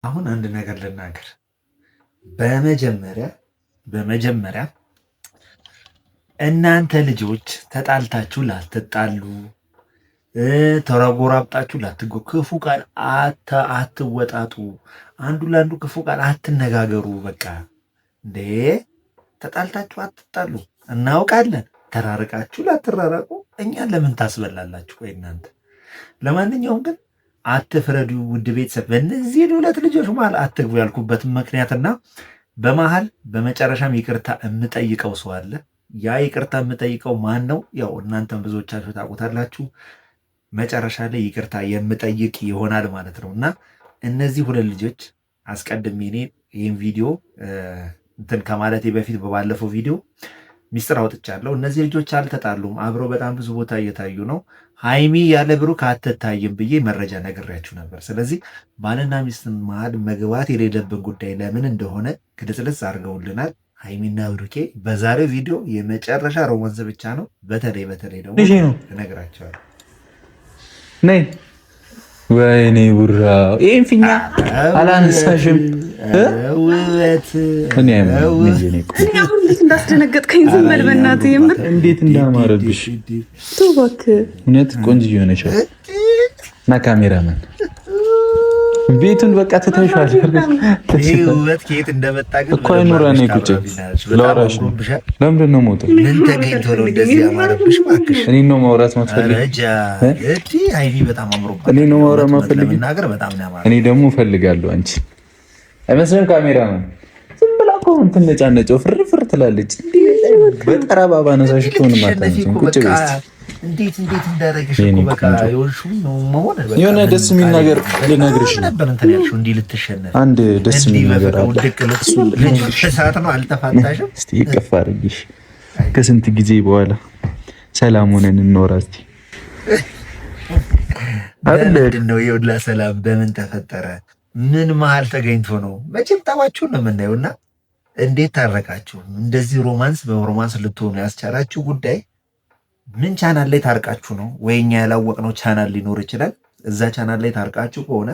አሁን አንድ ነገር ልናገር። በመጀመሪያ እናንተ ልጆች ተጣልታችሁ ላትጣሉ፣ ተረጎራብጣችሁ ላትጎ ክፉ ቃል አትወጣጡ፣ አንዱ ለአንዱ ክፉ ቃል አትነጋገሩ። በቃ እንዴ ተጣልታችሁ አትጣሉ እናውቃለን። ተራርቃችሁ ላትራራቁ እኛን ለምን ታስበላላችሁ? ወይ እናንተ። ለማንኛውም ግን አትፍረዱ ውድ ቤተሰብ። በእነዚህ ሁለት ልጆች መሀል አትግቡ ያልኩበትን ምክንያትና በመሀል በመጨረሻም ይቅርታ የምጠይቀው ሰው አለ። ያ ይቅርታ የምጠይቀው ማን ነው? ያው እናንተም ብዙዎቻችሁ ታውቁታላችሁ። መጨረሻ ላይ ይቅርታ የምጠይቅ ይሆናል ማለት ነው። እና እነዚህ ሁለት ልጆች አስቀድሜ እኔ ይህን ቪዲዮ እንትን ከማለቴ በፊት በባለፈው ቪዲዮ ሚስጥር አውጥቻለሁ። እነዚህ ልጆች አልተጣሉም፣ አብረው በጣም ብዙ ቦታ እየታዩ ነው። ሀይሚ ያለ ብሩክ አትታይም ብዬ መረጃ ነግሬያችሁ ነበር። ስለዚህ ባልና ሚስትን መሀል መግባት የሌለብን ጉዳይ ለምን እንደሆነ ግልጽልጽ አድርገውልናል። ሀይሚና ብሩኬ በዛሬው ቪዲዮ የመጨረሻ ሮማንስ ብቻ ነው። በተለይ ደግሞ እነግራቸዋለሁ። ነይ ወይኔ ቡራ ይህን ፊኛ አላነሳሽም። ውበት እንዴት እንዳስደነገጥከኝ ዝም በል በእናትህ። የምር እንዴት እንዳማረብሽ እባክህ። እውነት ቆንጆ የሆነች እና ካሜራማን ቤቱን በቃ ትተሽዋል። ውበት ከየት እንደመጣ ግን እኮ አይኑራ ነው ቁጭ ላወራሽ ነው። ለምንድን ነው ሞተው? ምን ተገኝቶ ነው እንደዚህ ያማረብሽ? እባክሽ እኔ ነው ማውራት ማትፈልግ? ሀይሚ በጣም አምሮባት። እኔ ነው ማውራት ማትፈልግ? እኔ ደግሞ እፈልጋለሁ። አንቺ አይመስልም? ካሜራማን ዝም ብላ እኮ እንትን ነጫነጨው ፍርፍር ትላለች። በጠረባ ባነሳሽ እኮ ነው ማታንቺ ቁጭ ብለሽ እንዴት እንዳደረግሽ እኮ በቃ የሆነ ደስ የሚል ነገር ልነግርሽ ነበር። እንትን ያልሽው እንዲህ ልትሸነፍ አንድ ደስ የሚል ነገር አለ። ሰዓት ነው አልተፋታሽም? እስቲ ይቅፍ አድርጊሽ ከስንት ጊዜ በኋላ ሰላም ሆነን እንኖራ እስቲ። ምንድን ነው የውላ ሰላም በምን ተፈጠረ? ምን መሀል ተገኝቶ ነው? መቼም ጠባችሁን ነው የምናየው። እና እንዴት ታረቃችሁ? እንደዚህ በሮማንስ ልትሆኑ ያስቻላችሁ ጉዳይ ምን ቻናል ላይ ታርቃችሁ ነው? ወይ እኛ ያላወቅነው ቻናል ሊኖር ይችላል። እዛ ቻናል ላይ ታርቃችሁ ከሆነ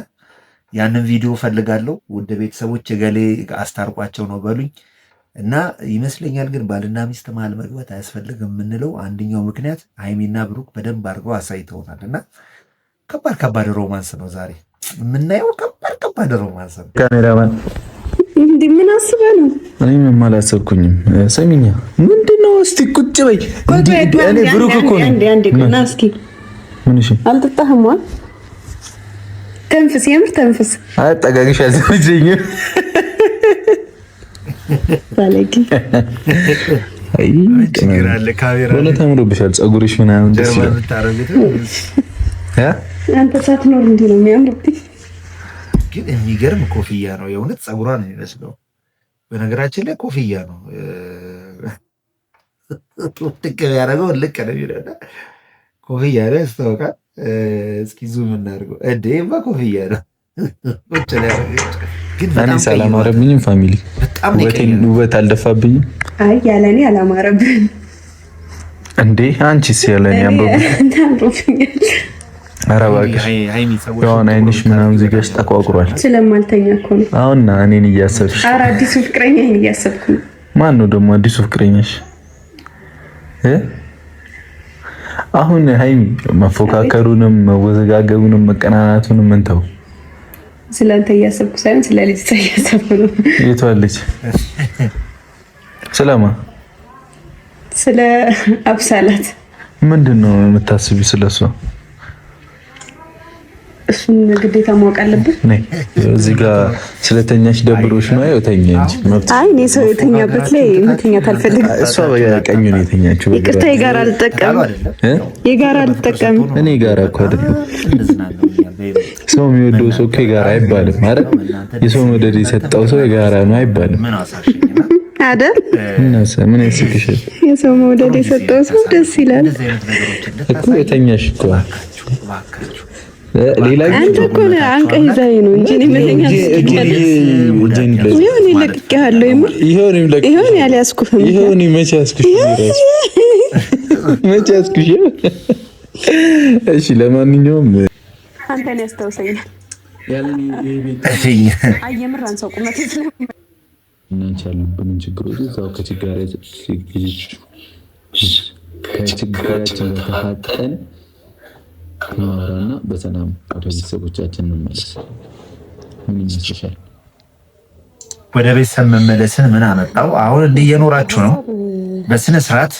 ያንን ቪዲዮ ፈልጋለሁ። ውድ ቤተሰቦች ገሌ አስታርቋቸው ነው በሉኝ። እና ይመስለኛል ግን ባልና ሚስት መሀል መግባት አያስፈልግም የምንለው አንደኛው ምክንያት ሀይሚና ብሩክ በደንብ አድርገው አሳይተውናል። እና ከባድ ሮማንስ ነው ዛሬ የምናየው። ከባድ ሮማንስ ነው። ካሜራማን እንዲህ ምን አስበህ ነው? እኔ ምንም አላሰብኩኝም። ሰሚኛ ምንድን ነው? እስቲ ቁጭ በይ። እኔ ብሩክ እኮ ነው። አንዴ ና እስኪ። ምን እሺ? አልጠጣህም? ተንፍስ፣ የምር ተንፍስ። አጠጋግሽ አልተመቸኝም። ባለቂ አይ ችግር አለ። ካሜራ ወለ ታምሮብሻል። ፀጉርሽ ምናምን ደስ ይላል። አንተ ሳትኖር እንዲህ ነው የሚያምርብኝ። ግን የሚገርም ኮፍያ ነው የእውነት። ፀጉሯ ነው የሚመስለው። በነገራችን ላይ ኮፍያ ነው ልቅ ያደረገው ልቅ ነው የሚለው ኮፍያ ነው ያስታውቃል። እስኪ ዙም እናድርገው። እንዴማ ኮፍያ ነው ቁጭ ላይ ያደረገች። ግን በጣም አላማረብኝም። ፋሚሊ ውበት አልደፋብኝም። አይ ያለኔ አላማረብኝም እንዴ? አንቺስ ያለኔ አምሮብኛል። ኧረ እባክሽ የሆነ አይንሽ ምናምን እዚህ ጋር ተቋቁሯል። ስለማልተኛ እኮ ነው። አሁን እኔን እያሰብሽ? ኧረ አዲሱ ፍቅረኛዬን እያሰብኩ ነው። ማን ነው ደግሞ አዲሱ ፍቅረኛሽ? አሁን ሀይሚ መፎካከሩንም መወዘጋገቡንም መቀናናቱንም እንተው። ስለአንተ እያሰብኩ ሳይሆን ስለ ልጅቷ እያሰብኩ ነው። የቷ ልጅ? ስለማ? ስለ አብሳላት። ምንድን ነው የምታስቢው ስለሷ? እሱን ግዴታ ማወቅ አለብን። እዚህ ጋር ስለተኛሽ ደብሮሽ ነው? ያው ተኛ እንጂ መብት። አይ እኔ ሰው የተኛበት ላይ መተኛት አልፈልግም። እሷ በቀኙ ነው የተኛችው። ይቅርታ፣ የጋራ አልጠቀም። እኔ ጋራ እኮ አይደለም። ሰው የሚወደው ሰው እኮ የጋራ አይባልም አይደል? የሰው መውደድ የሰጠው ሰው የጋራ ነው አይባልም አይደል? ምን ያስቅሻል? የሰው መውደድ የሰጠው ሰው ደስ ይላል እኮ። የተኛሽ እኮ ሌላ አንተ እኮ ነው አንቀህ ይዘኸኝ ነው እንጂ እኔ መተኛት ይሁን ለቅቄሃለሁ። የምር ይሁን ያልያዝኩህም ይሁን መቼ ያዝኩሽ? እሺ ለማንኛውም አንተን ያስታውሰኛል። አየምራን ሰው ቁመት እናንቻለን ችግሮች ሰው ከችግራችን ተፋጠን ማራና በሰላም ወደ ቤተሰቦቻችን እንመለስ። ምን ይመስልሻል? ወደ ቤተሰብ መመለስን ምን አመጣው? አሁን እንዲህ እየኖራችሁ ነው። በስነ ስርዓት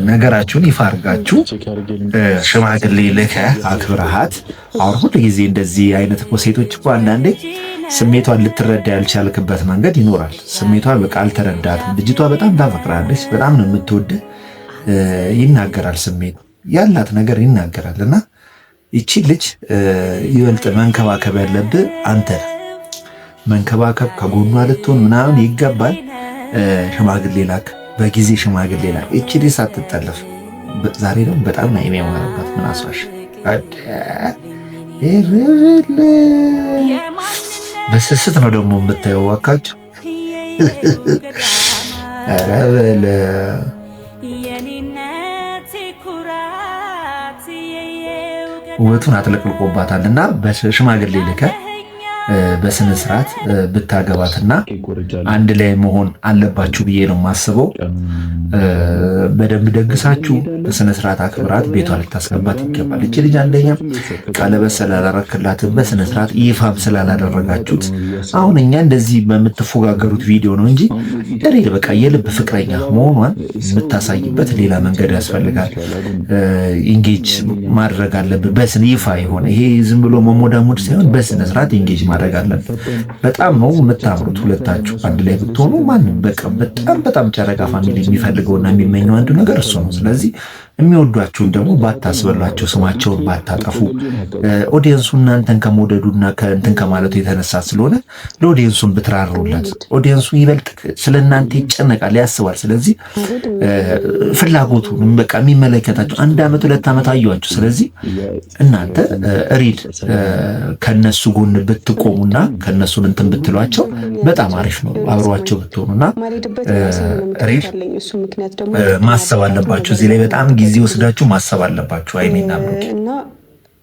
ነገራችሁን ይፋ አድርጋችሁ ሽማግሌ ልከህ አክብረሃት። አሁን ሁሉ ጊዜ እንደዚህ አይነት ሴቶች እኮ አንዳንዴ ስሜቷን ልትረዳ ያልቻልክበት መንገድ ይኖራል። ስሜቷን በቃ አልተረዳትም። ልጅቷ በጣም ታፈቅራለች፣ በጣም ነው የምትወድ። ይናገራል፣ ስሜት ያላት ነገር ይናገራል። እና ይቺ ልጅ ይበልጥ መንከባከብ ያለብህ አንተ መንከባከብ፣ ከጎኗ ልትሆን ምናምን ይገባል። ሽማግሌ ላክ፣ በጊዜ ሽማግሌ ላክ። ይቺ ልጅ ሳትጠለፍ ዛሬ ደግሞ በጣም ነው የሚያማርባት። ምን አስዋሽ በስስት ነው ደግሞ የምታየው። ዋካችሁ ኧረ በለ ውበቱን አጥለቅልቆባታል። እና በሽማግሌ ልከህ በስነ ስርዓት ብታገባትና አንድ ላይ መሆን አለባችሁ ብዬ ነው የማስበው። በደንብ ደግሳችሁ በስነ ስርዓት አክብራት ቤቷ ልታስገባት ይገባል። እቺ ልጅ አንደኛም ቀለበት ስላላረክላትም በስነ ስርዓት ይፋም ስላላደረጋችሁት አሁን እኛ እንደዚህ በምትፎጋገሩት ቪዲዮ ነው እንጂ ደሬል በቃ የልብ ፍቅረኛ መሆኗን የምታሳይበት ሌላ መንገድ ያስፈልጋል። ኢንጌጅ ማድረግ አለብህ በስነ ይፋ የሆነ ይሄ ዝም ብሎ መሞዳሞድ ሳይሆን በስነ ስርዓት ኢንጌጅ ማድረግ አለብህ። በጣም ነው የምታምሩት ሁለታችሁ አንድ ላይ ብትሆኑ። ማንም በቃ በጣም ጨረቃ ፋሚሊ የሚፈልገውና የሚመኘው አንዱ ነገር እሱ ነው። ስለዚህ የሚወዷችሁን ደግሞ ባታስበሏቸው፣ ስማቸውን ባታጠፉ። ኦዲየንሱ እናንተን ከመውደዱና ከእንትን ከማለቱ የተነሳ ስለሆነ ለኦዲየንሱን ብትራሩለት፣ ኦዲየንሱ ይበልጥ ስለ እናንተ ይጨነቃል፣ ያስባል። ስለዚህ ፍላጎቱን በቃ የሚመለከታቸው 1 ዓመት 2 ዓመት አዩዋችሁ። ስለዚህ እናንተ ሪድ ከነሱ ጎን ብትቆሙና ከነሱን እንትን ብትሏቸው በጣም አሪፍ ነው። አብሯቸው ብትሆኑና ሪድ ማሰብ አለባችሁ እዚህ ላይ በጣም ጊዜ ወስዳችሁ ማሰብ አለባችሁ። አይኔና ብሩክ እና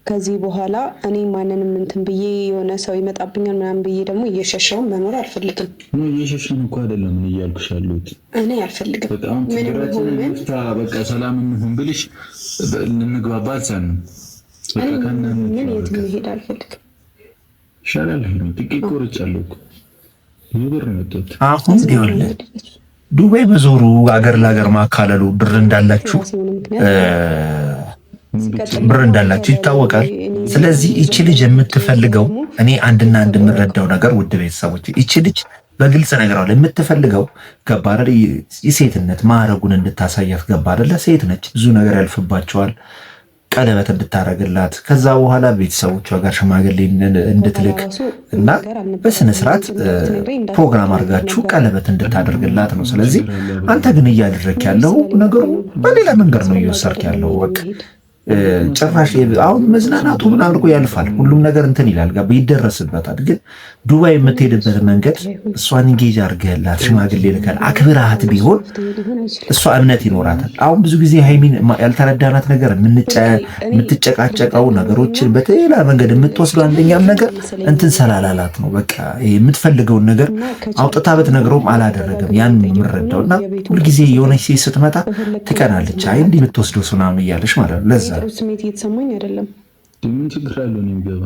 ከዚህ በኋላ እኔ ማንንም እንትን ብዬ የሆነ ሰው ይመጣብኛል ምናምን ብዬ ደግሞ እየሸሸው መኖር አልፈልግም። እየሸሸን እኮ አይደለም ምን እያልኩሽ ያሉት እኔ አልፈልግም። በጣም በቃ ሰላም እንሁን ብልሽ ልንግባባ አልቻልንም። ምን የት መሄድ አልፈልግም። ይሻላል ጥቂት ቆርጫለሁ እኮ ይብር ነው አሁን ይኸውልህ ዱባይ በዞሩ አገር ለአገር ማካለሉ ብር እንዳላችሁ ይታወቃል። ስለዚህ ይቺ ልጅ የምትፈልገው እኔ አንድና አንድ የምረዳው ነገር ውድ ቤተሰቦች፣ ይቺ ልጅ በግልጽ ነገራው የምትፈልገው ገባ አይደል? የሴትነት ማዕረጉን እንድታሳያት ገባ አይደል? ሴት ነች፣ ብዙ ነገር ያልፍባቸዋል። ቀለበት እንድታረግላት ከዛ በኋላ ቤተሰቦቿ ጋር ሽማግሌ እንድትልክ እና በስነ ስርዓት ፕሮግራም አድርጋችሁ ቀለበት እንድታደርግላት ነው። ስለዚህ አንተ ግን እያደረክ ያለው ነገሩ በሌላ መንገድ ነው እየወሰድክ ያለው። በቃ ጭራሽ አሁን መዝናናቱ ምናምን እኮ ያልፋል። ሁሉም ነገር እንትን ይላል ገባ ይደረስበታል። ግን ዱባይ የምትሄድበት መንገድ እሷን ኢንጌጅ አድርገህላት ሽማግሌ ልከህ አክብረሃት ቢሆን እሷ እምነት ይኖራታል። አሁን ብዙ ጊዜ ሃይሚን ያልተረዳናት ነገር የምትጨቃጨቀው ነገሮችን በሌላ መንገድ የምትወስደው አንደኛም ነገር እንትን ሰላላላት ነው። በቃ የምትፈልገውን ነገር አውጥታ ብትነግረውም አላደረገም። ያን የምረዳው እና ሁልጊዜ የሆነች ሴት ስትመጣ ትቀናለች። አይ እንዲህ የምትወስደው ምናምን እያለች ማለት ነው። ለዛ ስሜት እየተሰማኝ አይደለም። ምን ችግር አለው? ነው የሚገባ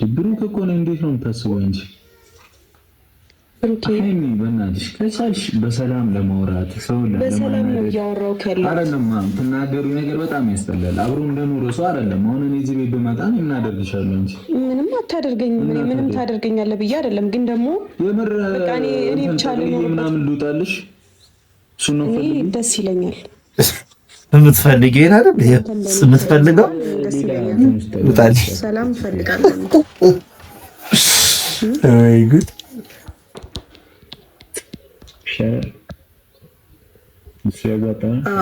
ድብሩ ከሆነ እንዴት ነው የምታስበው እንጂ አይኔ በእናትሽ ከቻልሽ በሰላም ለማውራት ሰው በሰላም ነው እያወራሁ ከለ አይደለም። ትናገሩ ነገር በጣም ያስጠላል። አብሮ እንደኖረ ሰው አይደለም። አሁን እኔ እዚህ ቤት ብመጣ ምን አደርግሻለሁ እንጂ ምንም አታደርገኝም። ምንም ታደርገኛለህ ብዬ አይደለም። ግን ደግሞ የምር በቃ እኔ ብቻ ልኖር ምናምን ልውጣልሽ እሱ ነው ደስ ይለኛል። የምትፈልጊው ይሄን አይደል? የምትፈልገው ውጣልሽ። ሰላም እፈልጋለሁ። አይ ጉድ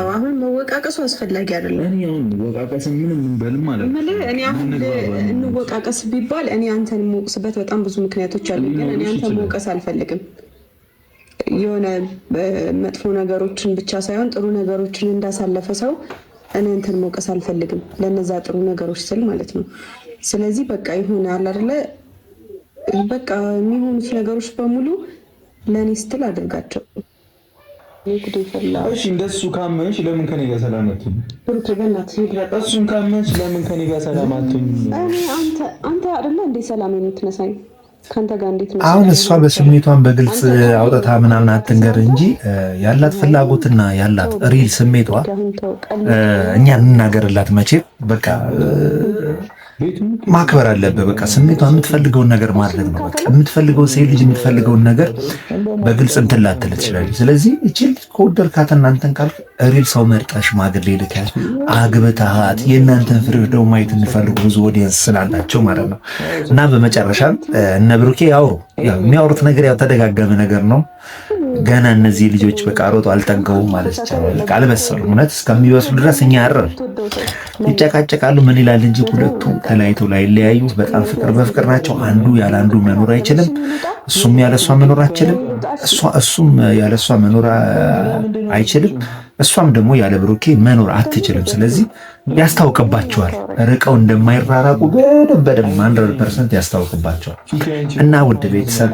አሁን መወቃቀሱ አስፈላጊ አይደለም። እኔ አሁን መወቃቀስ ምንም እንበልም ማለት ነው። እኔ አሁን እንወቃቀስ ቢባል እኔ አንተን የምወቅስበት በጣም ብዙ ምክንያቶች አሉ። ግን እኔ አንተን መወቀስ አልፈልግም። የሆነ መጥፎ ነገሮችን ብቻ ሳይሆን ጥሩ ነገሮችን እንዳሳለፈ ሰው እኔ አንተን መውቀስ አልፈልግም። ለነዛ ጥሩ ነገሮች ስል ማለት ነው። ስለዚህ በቃ ይሆናል አይደለ? በቃ የሚሆኑት ነገሮች በሙሉ ለእኔ ስትል አድርጋቸው። እሺ እንደሱ ካመንሽ ለምን ከኔ ጋር ሰላም አትሆኝ? እሱን ካመንሽ ለምን ከኔ ጋር ሰላም አትሆኝ? አንተ አይደለ እንዴ ሰላም የምትነሳኝ? ከአንተ ጋር እንዴት ነው? አሁን እሷ በስሜቷን በግልጽ አውጥታ ምናምን አትንገር እንጂ ያላት ፍላጎትና ያላት ሪል ስሜቷ እኛ እንናገርላት መቼም በቃ ማክበር አለብህ። በቃ ስሜቷ የምትፈልገውን ነገር ማድረግ ነው። በቃ የምትፈልገውን ሴት ልጅ የምትፈልገውን ነገር በግልጽ እንትን ላትል ትችላለች። ስለዚህ እቺ ከወደድካት እናንተን ካልክ ሪል ሰው መርጣ ሽማግሌ ልከህ አግብተሃት የእናንተን ፍሬ ደግሞ ማየት እንፈልጉ ብዙ ኦዲየንስ ስላላቸው ማለት ነው። እና በመጨረሻም እነ ብሩኬ ያውሩ። የሚያወሩት ነገር ያው ተደጋገመ ነገር ነው። ገና እነዚህ ልጆች በቃ ሮጦ አልጠገቡም ማለት ይቻላል። አልበሰሉም። እውነት እስከሚበስሉ ድረስ እኛ ያረር ይጨቃጨቃሉ። ምን ይላል እንጂ ሁለቱ ተለያይተው ላይ ለያዩ በጣም ፍቅር በፍቅር ናቸው። አንዱ ያለ አንዱ መኖር አይችልም። እሱም ያለ እሷ መኖር አይችልም። እሱም ያለ እሷ መኖር አይችልም። እሷም ደግሞ ያለ ብሩኬ መኖር አትችልም። ስለዚህ ያስታውቅባቸዋል። ርቀው እንደማይራራቁ በደንብ 100% ያስታውቅባቸዋል። እና ውድ ቤተሰብ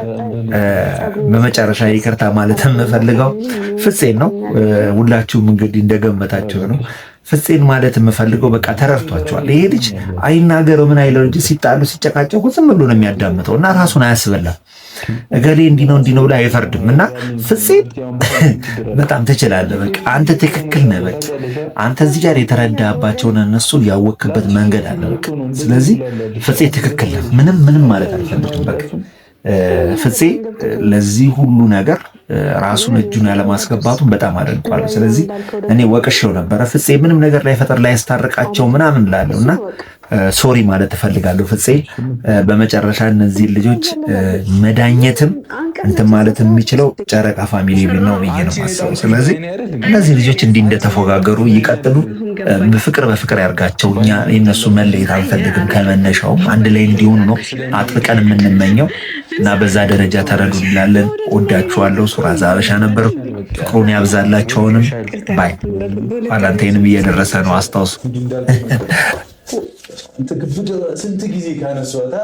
በመጨረሻ ይቅርታ ማለት የምፈልገው ፍፄን ነው። ሁላችሁም እንግዲህ እንደገመታችሁ ነው። ፍፄን ማለት የምፈልገው በቃ ተረድቷቸዋል። ይሄ ልጅ አይናገረው ምን አይለው እንጂ ሲጣሉ ሲጨቃጨቁ ዝም ብሎ ነው የሚያዳምጠው እና ራሱን አያስበላም። እገሌ እንዲህ ነው ብላ አይፈርድም። እና ፍፄን በጣም ትችላለህ። በቃ አንተ ትክክል ነህ። በቃ አንተ እዚህ ጋር የተረዳባቸውን እነሱ ያወክበት መንገድ አለ። በቃ ስለዚህ ፍፄ ትክክል ነህ። ምንም ማለት አልፈልግም። በቃ ፍፄ ለዚህ ሁሉ ነገር ራሱን እጁን ያለማስገባቱን በጣም አደንቀዋለሁ። ስለዚህ እኔ ወቅሼው ነበረ። ፍፄ ምንም ነገር ላይ ፈጠር ላይ ያስታርቃቸው ምናምን ላለው እና ሶሪ ማለት እፈልጋለሁ። ፍፄ በመጨረሻ እነዚህ ልጆች መዳኘትም እንትን ማለት የሚችለው ጨረቃ ፋሚሊ ነው ብዬ ነው የማስበው። ስለዚህ እነዚህ ልጆች እንዲህ እንደተፎጋገሩ ይቀጥሉ። በፍቅር ያርጋቸው። እኛ የነሱ መለየት አንፈልግም። ከመነሻውም አንድ ላይ እንዲሆኑ ነው አጥብቀን የምንመኘው እና በዛ ደረጃ ተረዱ እንላለን። ወዳችኋለሁ። ሱራዛ አበሻ ነበር። ፍቅሩን ያብዛላቸውንም ባይ። ቫላንታይንም እየደረሰ ነው አስታውሱ። ስንት ጊዜ ካነሷታ